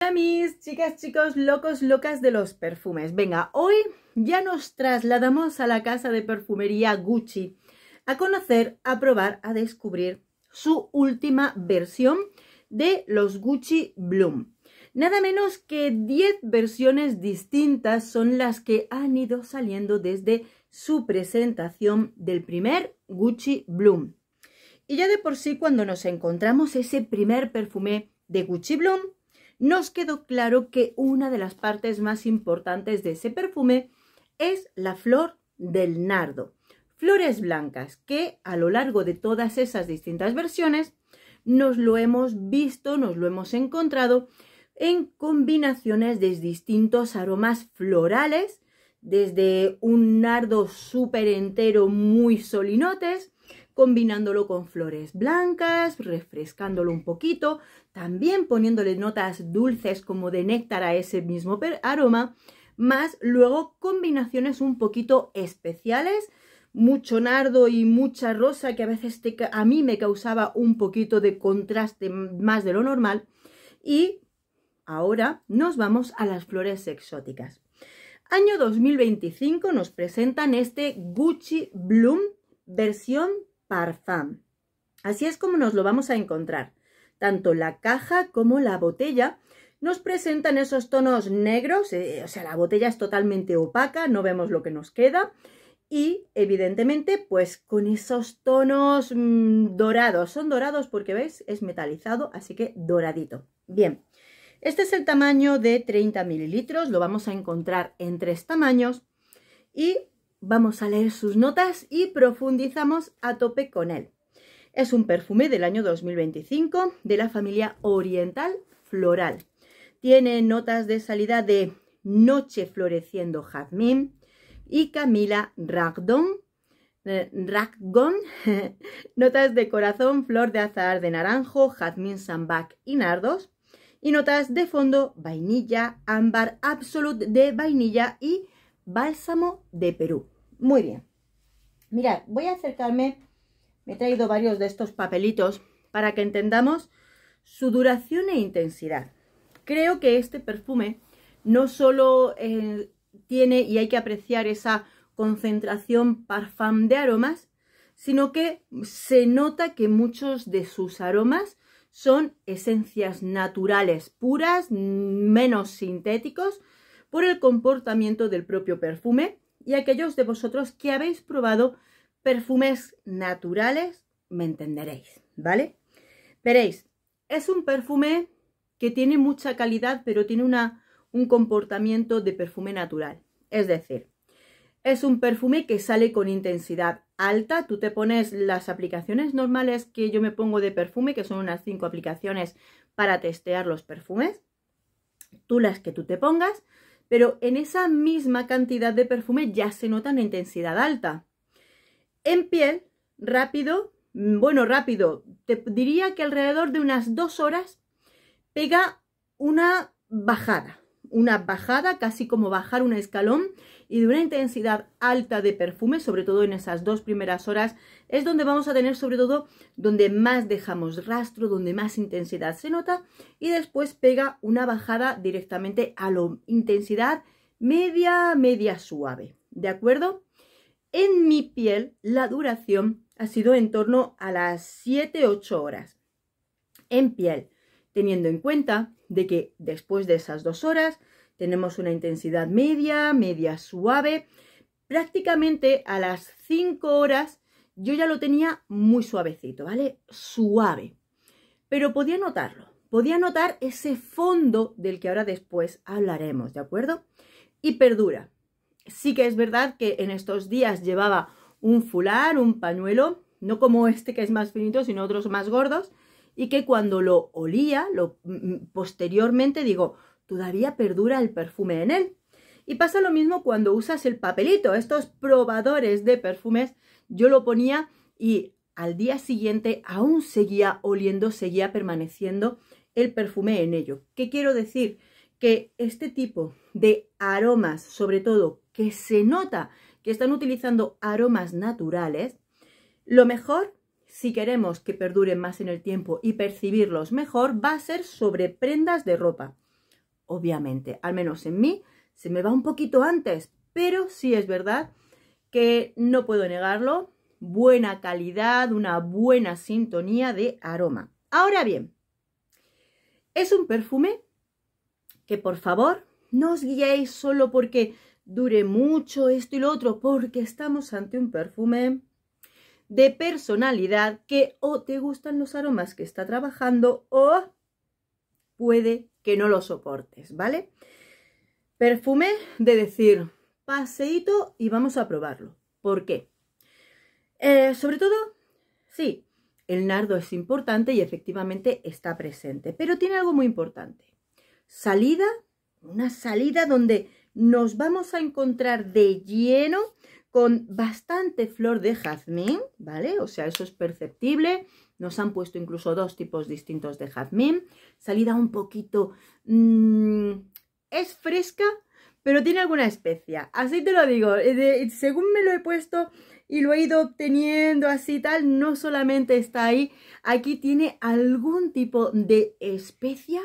Hola mis chicas, chicos, locos, locas de los perfumes. Venga, hoy ya nos trasladamos a la casa de perfumería Gucci a conocer, a probar, a descubrir su última versión de los Gucci Bloom. Nada menos que 10 versiones distintas son las que han ido saliendo desde su presentación del primer Gucci Bloom. Y ya de por sí, cuando nos encontramos ese primer perfume de Gucci Bloom, nos quedó claro que una de las partes más importantes de ese perfume es la flor del nardo. Flores blancas que a lo largo de todas esas distintas versiones nos lo hemos visto, nos lo hemos encontrado en combinaciones de distintos aromas florales, desde un nardo súper entero muy solinotes, combinándolo con flores blancas, refrescándolo un poquito, también poniéndole notas dulces como de néctar a ese mismo aroma, más luego combinaciones un poquito especiales, mucho nardo y mucha rosa que a veces a mí me causaba un poquito de contraste más de lo normal. Y ahora nos vamos a las flores exóticas. Año 2025 nos presentan este Gucci Bloom versión Parfum. Así es como nos lo vamos a encontrar. Tanto la caja como la botella nos presentan esos tonos negros, o sea, la botella es totalmente opaca, no vemos lo que nos queda. Y evidentemente, pues con esos tonos dorados. Son dorados porque, ¿veis? Es metalizado, así que doradito. Bien, este es el tamaño de 30 mililitros. Lo vamos a encontrar en 3 tamaños. Y vamos a leer sus notas y profundizamos a tope con él. Es un perfume del año 2025 de la familia Oriental Floral. Tiene notas de salida de Noche Floreciendo Jazmín y Camila Ragdon, notas de Corazón, Flor de Azahar de Naranjo, Jazmín Sambac y Nardos. Y notas de fondo Vainilla, Ámbar Absolute de vainilla y Bálsamo de Perú. Muy bien. Mirad, voy a acercarme. Me he traído varios de estos papelitos para que entendamos su duración e intensidad. Creo que este perfume no solo tiene y hay que apreciar esa concentración parfum de aromas, sino que se nota que muchos de sus aromas son esencias naturales puras, menos sintéticos, por el comportamiento del propio perfume. Y aquellos de vosotros que habéis probado perfumes naturales, me entenderéis, ¿vale? Veréis, es un perfume que tiene mucha calidad, pero tiene un comportamiento de perfume natural. Es decir, es un perfume que sale con intensidad alta. Tú te pones las aplicaciones normales que yo me pongo de perfume, que son unas 5 aplicaciones para testear los perfumes. Tú las que tú te pongas. Pero en esa misma cantidad de perfume ya se nota una intensidad alta. En piel, rápido, te diría que alrededor de unas 2 horas pega una bajada casi como bajar un escalón, y de una intensidad alta de perfume, sobre todo en esas 2 primeras horas, es donde vamos a tener, sobre todo, donde más dejamos rastro, donde más intensidad se nota, y después pega una bajada directamente a la intensidad media suave, ¿de acuerdo? En mi piel la duración ha sido en torno a las 7-8 horas. En piel, teniendo en cuenta de que después de esas 2 horas tenemos una intensidad media suave. Prácticamente a las 5 horas yo ya lo tenía muy suavecito, ¿vale? Suave. Pero podía notarlo. Podía notar ese fondo del que ahora después hablaremos, ¿de acuerdo? Y perdura. Sí que es verdad que en estos días llevaba un fular, un pañuelo, no como este que es más finito, sino otros más gordos, y que cuando lo olía, posteriormente digo, todavía perdura el perfume en él. Y pasa lo mismo cuando usas el papelito, estos probadores de perfumes, yo lo ponía y al día siguiente aún seguía oliendo, seguía permaneciendo el perfume en ello. ¿Qué quiero decir? Que este tipo de aromas, sobre todo que se nota que están utilizando aromas naturales, lo mejor, si queremos que perduren más en el tiempo y percibirlos mejor, va a ser sobre prendas de ropa. obviamente, al menos en mí, se me va un poquito antes, pero sí es verdad que no puedo negarlo, buena calidad, una buena sintonía de aroma. Ahora bien, es un perfume que por favor no os guiéis solo porque dure mucho esto y lo otro, porque estamos ante un perfume de personalidad que o te gustan los aromas que está trabajando o puede que no lo soportes, ¿vale? Perfume de decir paseíto y vamos a probarlo. ¿Por qué? Sobre todo, sí, el nardo es importante y efectivamente está presente, pero tiene algo muy importante. Salida, una salida donde nos vamos a encontrar de lleno con bastante flor de jazmín, ¿vale? O sea, eso es perceptible. Nos han puesto incluso dos tipos distintos de jazmín. Salida un poquito... es fresca, pero tiene alguna especia. Así te lo digo. Según me lo he puesto y lo he ido obteniendo así tal, no solamente está ahí. Aquí tiene algún tipo de especia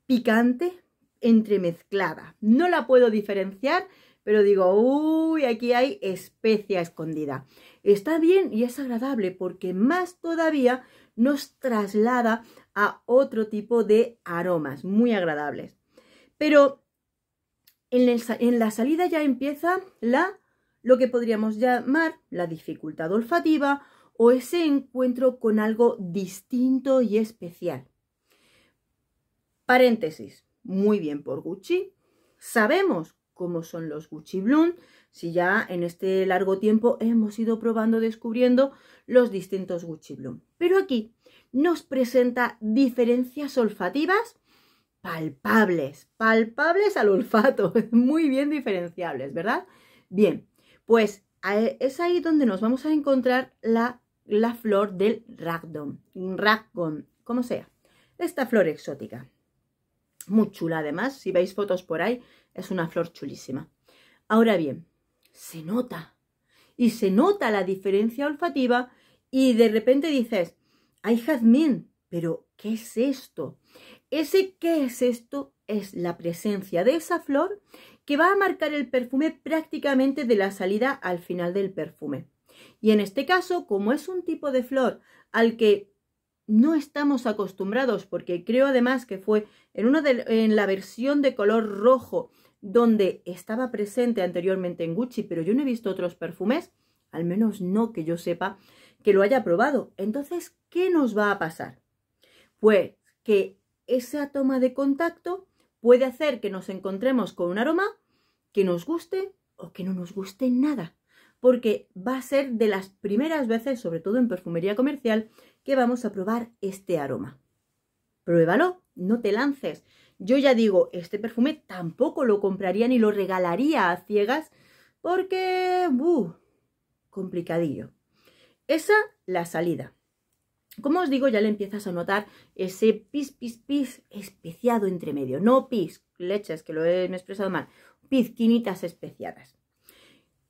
picante entremezclada. No la puedo diferenciar, pero digo, uy, aquí hay especia escondida. Está bien y es agradable porque más todavía nos traslada a otro tipo de aromas muy agradables. Pero en la salida ya empieza lo que podríamos llamar la dificultad olfativa o ese encuentro con algo distinto y especial. Paréntesis, muy bien por Gucci. Sabemos cómo son los Gucci Bloom, si ya en este largo tiempo hemos ido probando, descubriendo los distintos Gucci Bloom. Pero aquí nos presenta diferencias olfativas palpables al olfato, muy bien diferenciables, ¿verdad? Bien, pues es ahí donde nos vamos a encontrar la flor del ragdon, como sea, esta flor exótica. Muy chula además, si veis fotos por ahí, es una flor chulísima. Ahora bien, se nota, y se nota la diferencia olfativa y de repente dices, hay jazmín, pero ¿qué es esto? Ese ¿qué es esto? Es la presencia de esa flor que va a marcar el perfume prácticamente de la salida al final del perfume. Y en este caso, como es un tipo de flor al que no estamos acostumbrados, porque creo además que fue en la versión de color rojo donde estaba presente anteriormente en Gucci, pero yo no he visto otros perfumes, al menos no que yo sepa, que lo haya probado. Entonces, ¿qué nos va a pasar? Pues que esa toma de contacto puede hacer que nos encontremos con un aroma que nos guste o que no nos guste nada, porque va a ser de las primeras veces, sobre todo en perfumería comercial, que vamos a probar este aroma. Pruébalo, no te lances. Yo ya digo, este perfume tampoco lo compraría ni lo regalaría a ciegas porque, complicadillo. Esa, la salida. Como os digo, ya le empiezas a notar ese pis especiado entre medio. No pis, leches, que lo he expresado mal. Pizquinitas especiadas.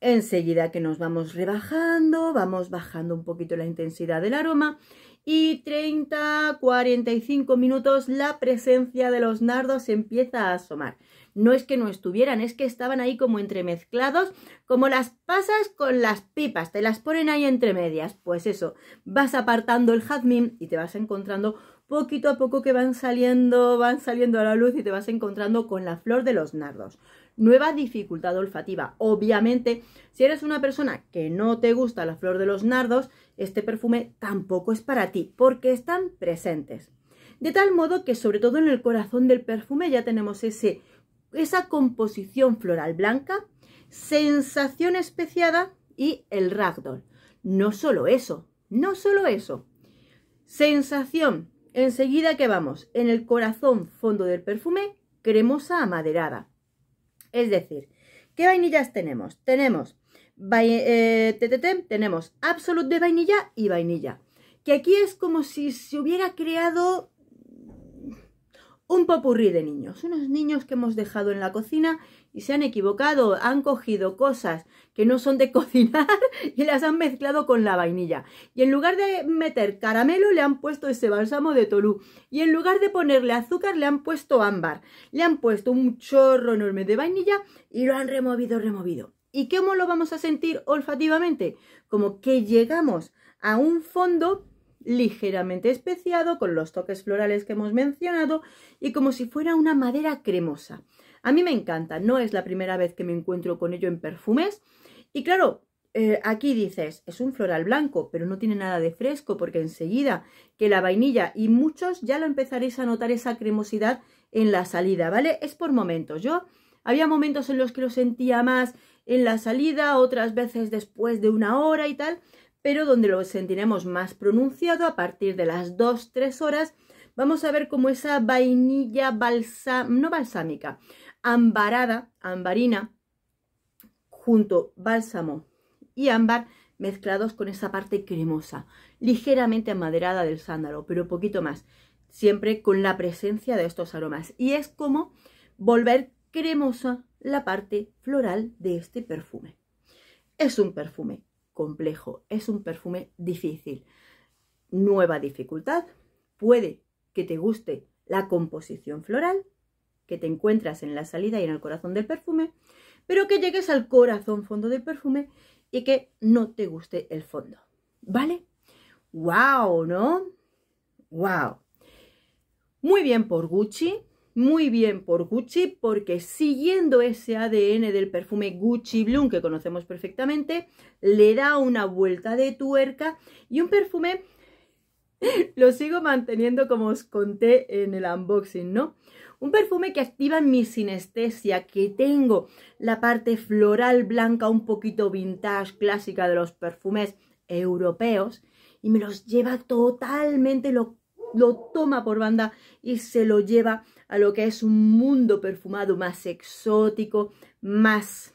Enseguida que nos vamos rebajando, vamos bajando un poquito la intensidad del aroma y 30-45 minutos la presencia de los nardos empieza a asomar. No es que no estuvieran, es que estaban ahí como entremezclados, como las pasas con las pipas, te las ponen ahí entre medias. Pues eso, vas apartando el jazmín y te vas encontrando poquito a poco que van saliendo a la luz y te vas encontrando con la flor de los nardos. Nueva dificultad olfativa. Obviamente, si eres una persona que no te gusta la flor de los nardos, este perfume tampoco es para ti, porque están presentes. De tal modo que, sobre todo en el corazón del perfume, ya tenemos esa composición floral blanca, sensación especiada y el ragdoll. No solo eso, sensación, enseguida que vamos en el corazón fondo del perfume, cremosa amaderada. Es decir, ¿qué vainillas tenemos? Tenemos Absolute de vainilla y vainilla. Que aquí es como si se hubiera creado un popurrí de niños, unos niños que hemos dejado en la cocina y se han equivocado, han cogido cosas que no son de cocinar y las han mezclado con la vainilla. Y en lugar de meter caramelo le han puesto ese bálsamo de Tolú. Y en lugar de ponerle azúcar le han puesto ámbar. Le han puesto un chorro enorme de vainilla y lo han removido. ¿Y cómo lo vamos a sentir olfativamente? Como que llegamos a un fondo ligeramente especiado con los toques florales que hemos mencionado y como si fuera una madera cremosa. A mí me encanta, no es la primera vez que me encuentro con ello en perfumes y claro, aquí dices, es un floral blanco, pero no tiene nada de fresco porque enseguida que la vainilla y muchos ya lo empezaréis a notar esa cremosidad en la salida, ¿vale? Es por momentos, había momentos en los que lo sentía más en la salida, otras veces después de una hora y tal, pero donde lo sentiremos más pronunciado a partir de las 2-3 horas, vamos a ver cómo esa vainilla no balsámica, ambarina, junto bálsamo y ámbar mezclados con esa parte cremosa, ligeramente amaderada del sándalo, pero poquito más, siempre con la presencia de estos aromas. Y es como volver cremosa la parte floral de este perfume. Es un perfume complejo, es un perfume difícil. Nueva dificultad, puede que te guste la composición floral que te encuentras en la salida y en el corazón del perfume, pero que llegues al corazón fondo del perfume y que no te guste el fondo, ¿vale? ¡Wow! ¿No? ¡Wow! Muy bien por Gucci. Muy bien por Gucci, porque siguiendo ese ADN del perfume Gucci Bloom que conocemos perfectamente, le da una vuelta de tuerca y un perfume, lo sigo manteniendo como os conté en el unboxing, ¿no? Un perfume que activa mi sinestesia, que tengo la parte floral blanca un poquito vintage, clásica de los perfumes europeos y me los lleva totalmente, lo toma por banda y se lo lleva a lo que es un mundo perfumado más exótico, más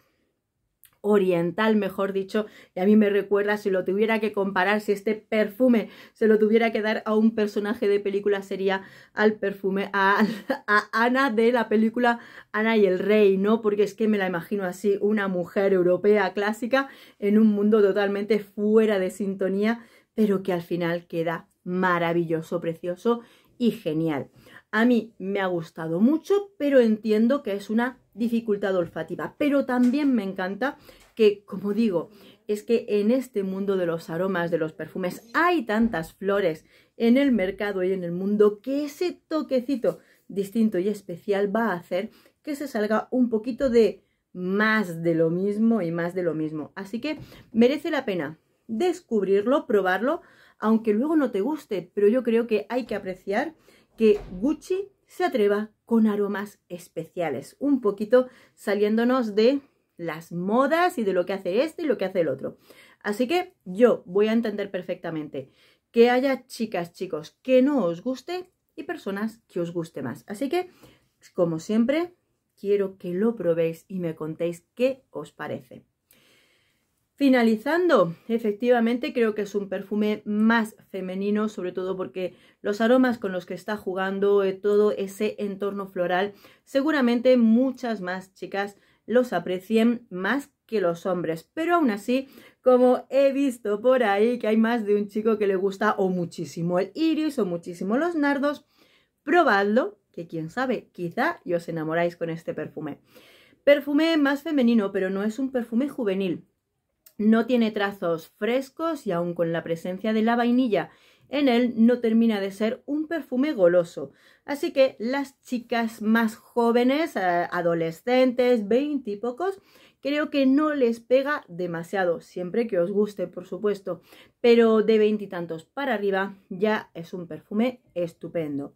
oriental, mejor dicho, y a mí me recuerda, si lo tuviera que comparar, si este perfume se lo tuviera que dar a un personaje de película, sería al perfume, a Ana de la película Ana y el Rey, ¿no? Porque es que me la imagino así, una mujer europea clásica en un mundo totalmente fuera de sintonía, pero que al final queda maravilloso, precioso y genial. A mí me ha gustado mucho, pero entiendo que es una dificultad olfativa. Pero también me encanta que, como digo, es que en este mundo de los aromas, de los perfumes, hay tantas flores en el mercado y en el mundo que ese toquecito distinto y especial va a hacer que se salga un poquito de más de lo mismo y más de lo mismo. Así que merece la pena descubrirlo, probarlo, aunque luego no te guste, pero yo creo que hay que apreciar que Gucci se atreva con aromas especiales, un poquito saliéndonos de las modas y de lo que hace este y lo que hace el otro. Así que yo voy a entender perfectamente que haya chicas, chicos, que no os guste y personas que os guste más. Así que, como siempre, quiero que lo probéis y me contéis qué os parece. Finalizando, efectivamente creo que es un perfume más femenino, sobre todo porque los aromas con los que está jugando, todo ese entorno floral, seguramente muchas más chicas los aprecien más que los hombres. Pero aún así, como he visto por ahí que hay más de un chico que le gusta o muchísimo el iris o muchísimo los nardos, probadlo, que quién sabe, quizá y os enamoráis con este perfume. Perfume más femenino, pero no es un perfume juvenil. No tiene trazos frescos y aun con la presencia de la vainilla en él no termina de ser un perfume goloso. Así que las chicas más jóvenes, adolescentes, 20 y pocos, creo que no les pega demasiado, siempre que os guste, por supuesto. Pero de 20 y tantos para arriba ya es un perfume estupendo.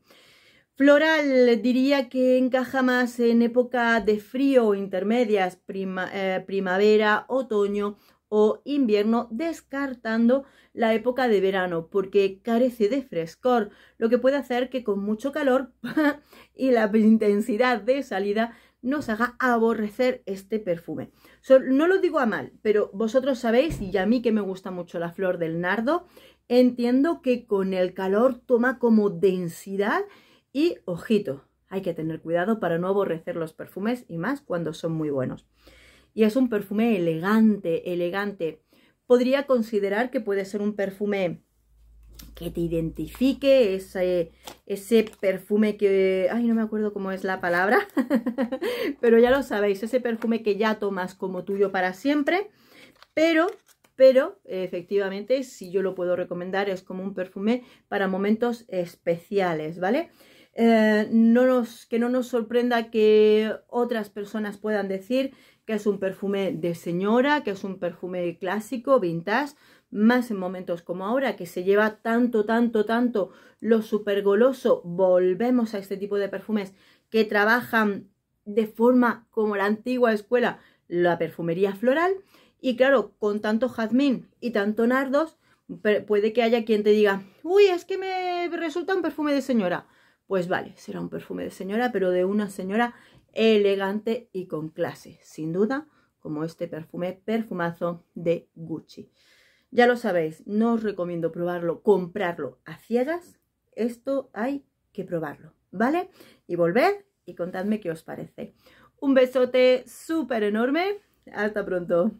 Floral diría que encaja más en época de frío o intermedias, primavera, otoño o invierno, descartando la época de verano porque carece de frescor, lo que puede hacer que con mucho calor y la intensidad de salida nos haga aborrecer este perfume. No lo digo a mal, pero vosotros sabéis, y a mí que me gusta mucho la flor del nardo, entiendo que con el calor toma como densidad y, ojito, hay que tener cuidado para no aborrecer los perfumes y más cuando son muy buenos. Y es un perfume elegante, elegante. Podría considerar que puede ser un perfume que te identifique, ese perfume que... Ay, no me acuerdo cómo es la palabra, pero ya lo sabéis, ese perfume que ya tomas como tuyo para siempre, pero efectivamente, si yo lo puedo recomendar, es como un perfume para momentos especiales, ¿vale? Que no nos sorprenda que otras personas puedan decir que es un perfume de señora, que es un perfume clásico, vintage, más en momentos como ahora, que se lleva tanto lo súper goloso. Volvemos a este tipo de perfumes que trabajan de forma como la antigua escuela, la perfumería floral. Y claro, con tanto jazmín y tanto nardos, puede que haya quien te diga, uy, es que me resulta un perfume de señora. Pues vale, será un perfume de señora, pero de una señora elegante y con clase, sin duda, como este perfumazo de Gucci. Ya lo sabéis, no os recomiendo probarlo, comprarlo a ciegas. Esto hay que probarlo, ¿vale? Y volved y contadme qué os parece. Un besote súper enorme. Hasta pronto.